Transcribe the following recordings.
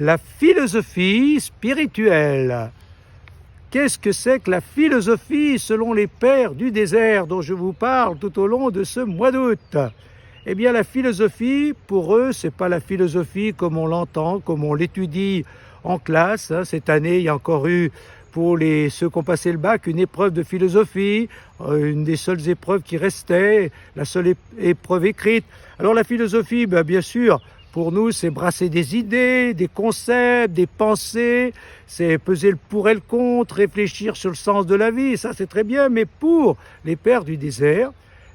la philosophie spirituelle. Qu'est-ce que c'est que la philosophie selon les pères du désert dont je vous parle tout au long de ce mois d'août? Eh bien, la philosophie, pour eux, c'est pas la philosophie comme on l'entend, comme on l'étudie en classe. Cette année, il y a encore eu, pour ceux qui ont passé le bac, une épreuve de philosophie, une des seules épreuves qui restait, la seule épreuve écrite. Alors la philosophie, bien sûr, pour nous, c'est brasser des idées, des concepts, des pensées, c'est peser le pour et le contre, réfléchir sur le sens de la vie, ça c'est très bien, mais pour les pères du désert,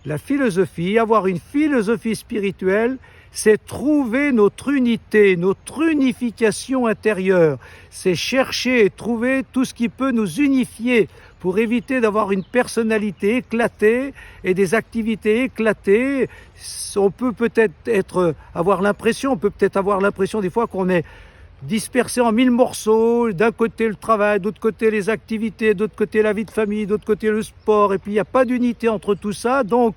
la philosophie, avoir une philosophie spirituelle, c'est trouver notre unité, notre unification intérieure. C'est chercher et trouver tout ce qui peut nous unifier pour éviter d'avoir une personnalité éclatée et des activités éclatées. On peut peut-être avoir l'impression des fois qu'on est dispersé en 1000 morceaux, d'un côté le travail, d'autre côté les activités, d'autre côté la vie de famille, d'autre côté le sport, et puis il n'y a pas d'unité entre tout ça, donc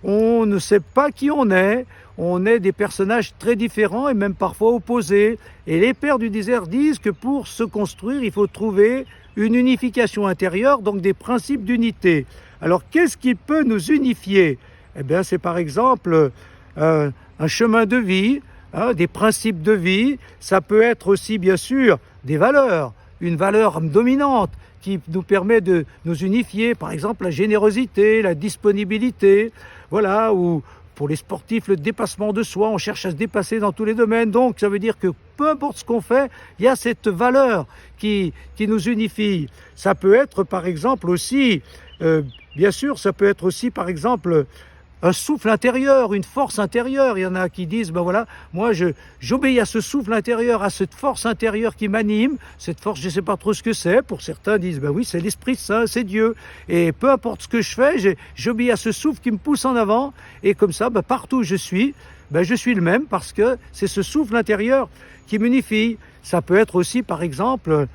on ne sait pas qui on est des personnages très différents et même parfois opposés, et les pères du désert disent que pour se construire, il faut trouver une unification intérieure, donc des principes d'unité. Alors qu'est-ce qui peut nous unifier? Eh bien c'est par exemple un chemin de vie, des principes de vie, ça peut être aussi bien sûr des valeurs, une valeur dominante qui nous permet de nous unifier, par exemple la générosité, la disponibilité, voilà, ou pour les sportifs, le dépassement de soi, on cherche à se dépasser dans tous les domaines, donc ça veut dire que peu importe ce qu'on fait, il y a cette valeur qui nous unifie. Ça peut être par exemple aussi, bien sûr, ça peut être aussi par exemple un souffle intérieur, une force intérieure. Il y en a qui disent, voilà, moi j'obéis à ce souffle intérieur, à cette force intérieure qui m'anime. Cette force, je ne sais pas trop ce que c'est. Pour certains disent, oui, c'est l'Esprit Saint, c'est Dieu. Et peu importe ce que je fais, j'obéis à ce souffle qui me pousse en avant. Et comme ça, partout où je suis le même parce que c'est ce souffle intérieur qui m'unifie. Ça peut être aussi, par exemple,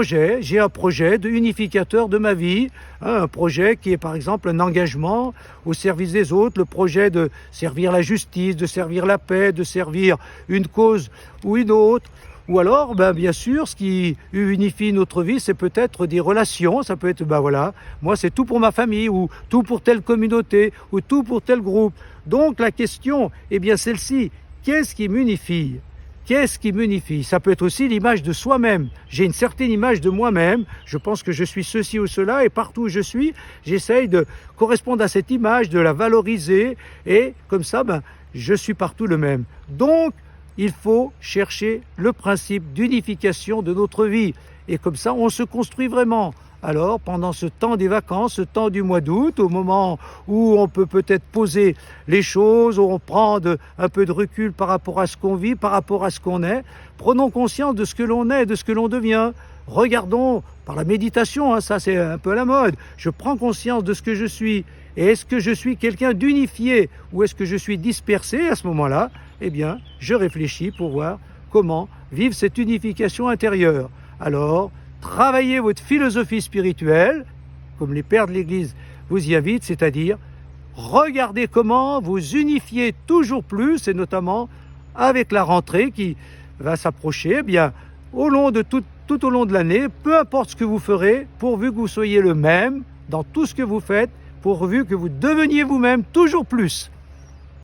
j'ai un projet de unificateur de ma vie, un projet qui est par exemple un engagement au service des autres, le projet de servir la justice, de servir la paix, de servir une cause ou une autre. Ou alors, bien sûr, ce qui unifie notre vie, c'est peut-être des relations, ça peut être, moi c'est tout pour ma famille, ou tout pour telle communauté, ou tout pour tel groupe. Donc la question, celle-ci, qu'est-ce qui m'unifie ? Qu'est-ce qui m'unifie? Ça peut être aussi l'image de soi-même. J'ai une certaine image de moi-même, je pense que je suis ceci ou cela, et partout où je suis, j'essaye de correspondre à cette image, de la valoriser, et comme ça, je suis partout le même. Donc, il faut chercher le principe d'unification de notre vie, et comme ça, on se construit vraiment. Alors, pendant ce temps des vacances, ce temps du mois d'août, au moment où on peut peut-être poser les choses, où on prend un peu de recul par rapport à ce qu'on vit, par rapport à ce qu'on est, prenons conscience de ce que l'on est, de ce que l'on devient. Regardons par la méditation, ça c'est un peu à la mode. Je prends conscience de ce que je suis. Et est-ce que je suis quelqu'un d'unifié ou est-ce que je suis dispersé à ce moment-là? Je réfléchis pour voir comment vivre cette unification intérieure. Alors, travaillez votre philosophie spirituelle, comme les pères de l'Église vous y invitent, c'est-à-dire regardez comment vous unifiez toujours plus, et notamment avec la rentrée qui va s'approcher, tout au long de l'année, peu importe ce que vous ferez, pourvu que vous soyez le même dans tout ce que vous faites, pourvu que vous deveniez vous-même toujours plus.